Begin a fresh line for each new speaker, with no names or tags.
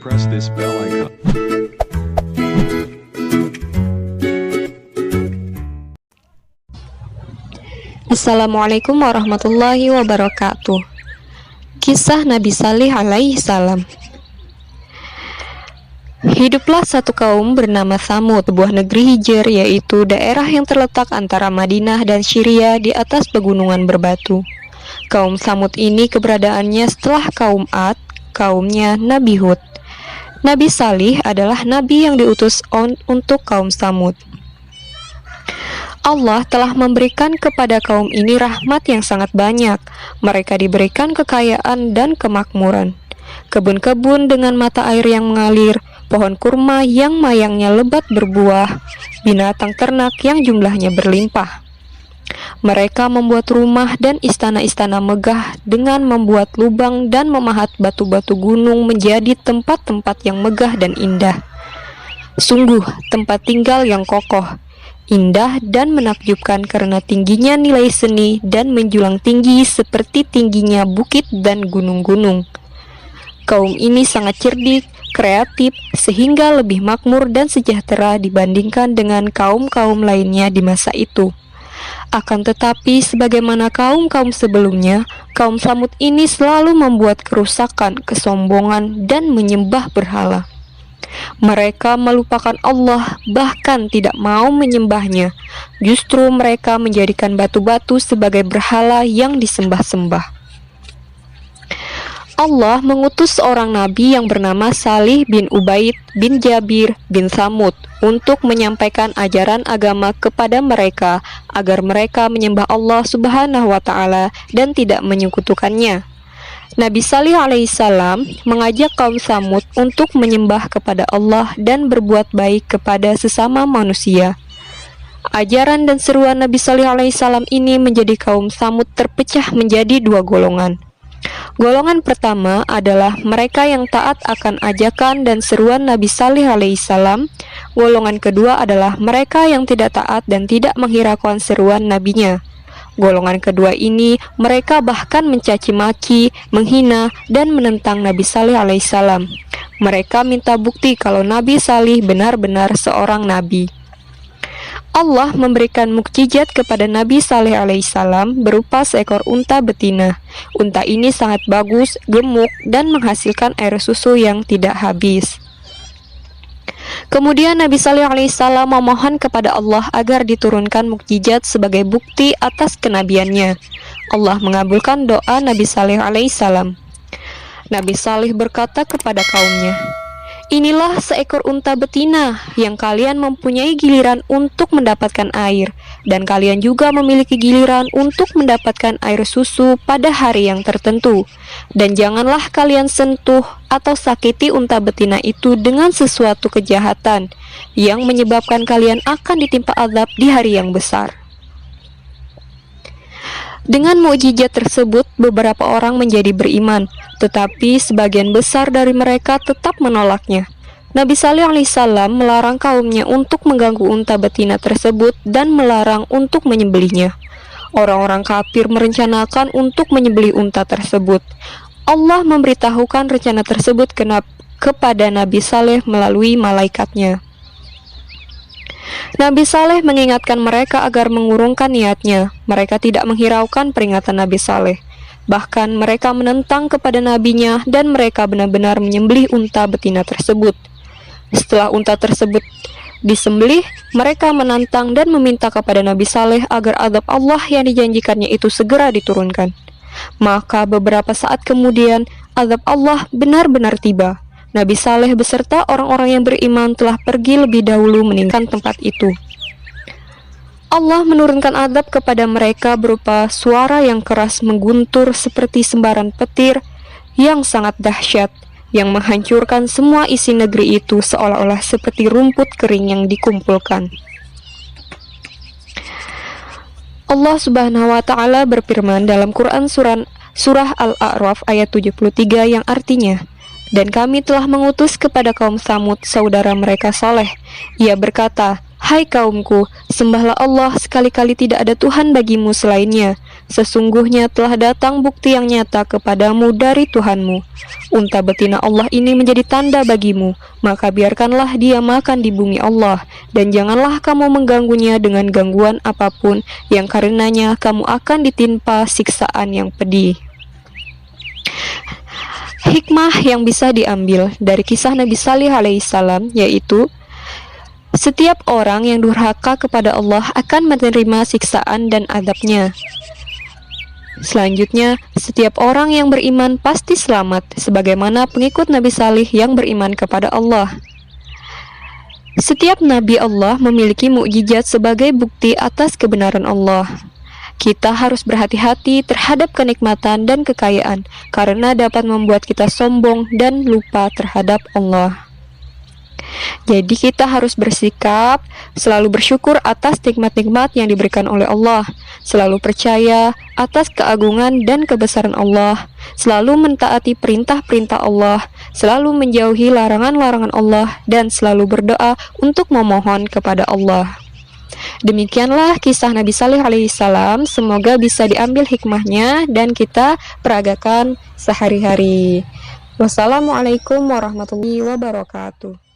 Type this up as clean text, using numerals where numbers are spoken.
press this bell icon.
Assalamualaikum warahmatullahi wabarakatuh. Kisah Nabi Salih alaihi salam. Hiduplah satu kaum bernama Tsamud, sebuah negeri Hijr, yaitu daerah yang terletak antara Madinah dan Syria di atas pegunungan berbatu. Kaum Tsamud ini keberadaannya setelah kaum Ad, kaumnya Nabi Hud. Nabi Salih adalah nabi yang diutus untuk kaum Tsamud. Allah telah memberikan kepada kaum ini rahmat yang sangat banyak. Mereka diberikan kekayaan dan kemakmuran, kebun-kebun dengan mata air yang mengalir, pohon kurma yang mayangnya lebat berbuah, binatang ternak yang jumlahnya berlimpah. Mereka membuat rumah dan istana-istana megah dengan membuat lubang dan memahat batu-batu gunung menjadi tempat-tempat yang megah dan indah. Sungguh tempat tinggal yang kokoh, indah dan menakjubkan karena tingginya nilai seni dan menjulang tinggi seperti tingginya bukit dan gunung-gunung. Kaum ini sangat cerdik, kreatif, sehingga lebih makmur dan sejahtera dibandingkan dengan kaum-kaum lainnya di masa itu. Akan tetapi, sebagaimana kaum-kaum sebelumnya, kaum Tsamud ini selalu membuat kerusakan, kesombongan, dan menyembah berhala. Mereka melupakan Allah, bahkan tidak mau menyembahnya. Justru mereka menjadikan batu-batu sebagai berhala yang disembah-sembah. Allah mengutus seorang nabi yang bernama Salih bin Ubaid bin Jabir bin Tsamud untuk menyampaikan ajaran agama kepada mereka agar mereka menyembah Allah Subhanahu wa Ta'ala dan tidak menyekutukannya. Nabi Salih alaihissalam mengajak kaum Tsamud untuk menyembah kepada Allah dan berbuat baik kepada sesama manusia. Ajaran dan seruan Nabi Salih alaihissalam ini menjadi kaum Tsamud terpecah menjadi dua golongan. Golongan pertama adalah mereka yang taat akan ajakan dan seruan Nabi Salih alaihissalam. Golongan kedua adalah mereka yang tidak taat dan tidak menghiraukan seruan nabinya. Golongan kedua ini mereka bahkan mencaci maki, menghina, dan menentang Nabi Salih alaihissalam. Mereka minta bukti kalau Nabi Salih benar-benar seorang nabi. Allah memberikan mukjizat kepada Nabi Salih alaihissalam berupa seekor unta betina. Unta ini sangat bagus, gemuk, dan menghasilkan air susu yang tidak habis. Kemudian Nabi Salih alaihissalam memohon kepada Allah agar diturunkan mukjizat sebagai bukti atas kenabiannya. Allah mengabulkan doa Nabi Salih alaihissalam. Nabi Salih berkata kepada kaumnya, "Inilah seekor unta betina yang kalian mempunyai giliran untuk mendapatkan air, dan kalian juga memiliki giliran untuk mendapatkan air susu pada hari yang tertentu. Dan janganlah kalian sentuh atau sakiti unta betina itu dengan sesuatu kejahatan yang menyebabkan kalian akan ditimpa azab di hari yang besar." Dengan mukjizat tersebut, beberapa orang menjadi beriman, tetapi sebagian besar dari mereka tetap menolaknya. Nabi Salih alaihissalam melarang kaumnya untuk mengganggu unta betina tersebut dan melarang untuk menyembelihnya. Orang-orang kafir merencanakan untuk menyembelih unta tersebut. Allah memberitahukan rencana tersebut kepada Nabi Saleh melalui malaikatnya. Nabi Saleh mengingatkan mereka agar mengurungkan niatnya. Mereka tidak menghiraukan peringatan Nabi Saleh. Bahkan mereka menentang kepada nabinya dan mereka benar-benar menyembelih unta betina tersebut. Setelah unta tersebut disembelih, mereka menantang dan meminta kepada Nabi Saleh agar azab Allah yang dijanjikannya itu segera diturunkan. Maka beberapa saat kemudian azab Allah benar-benar tiba. Nabi Saleh beserta orang-orang yang beriman telah pergi lebih dahulu meninggalkan tempat itu. Allah menurunkan azab kepada mereka berupa suara yang keras mengguntur seperti sembaran petir yang sangat dahsyat, yang menghancurkan semua isi negeri itu seolah-olah seperti rumput kering yang dikumpulkan. Allah Subhanahu wa Ta'ala berfirman dalam Quran surah Al-A'raf ayat 73 yang artinya, "Dan kami telah mengutus kepada kaum Tsamud saudara mereka Saleh. Ia berkata, Hai kaumku, sembahlah Allah, sekali-kali tidak ada Tuhan bagimu selainnya. Sesungguhnya telah datang bukti yang nyata kepadamu dari Tuhanmu. Unta betina Allah ini menjadi tanda bagimu, maka biarkanlah dia makan di bumi Allah, dan janganlah kamu mengganggunya dengan gangguan apapun, yang karenanya kamu akan ditimpa siksaan yang pedih. Hikmah yang bisa diambil dari kisah Nabi Salih alaihissalam yaitu setiap orang yang durhaka kepada Allah akan menerima siksaan dan azabnya. Selanjutnya, setiap orang yang beriman pasti selamat, sebagaimana pengikut Nabi Salih yang beriman kepada Allah. Setiap Nabi Allah memiliki mukjizat sebagai bukti atas kebenaran Allah. Kita harus berhati-hati terhadap kenikmatan dan kekayaan, karena dapat membuat kita sombong dan lupa terhadap Allah. Jadi kita harus bersikap selalu bersyukur atas nikmat-nikmat yang diberikan oleh Allah, selalu percaya atas keagungan dan kebesaran Allah, selalu mentaati perintah-perintah Allah, selalu menjauhi larangan-larangan Allah, dan selalu berdoa untuk memohon kepada Allah. Demikianlah kisah Nabi Salih alaihissalam, semoga bisa diambil hikmahnya dan kita peragakan sehari-hari. Wassalamualaikum warahmatullahi wabarakatuh.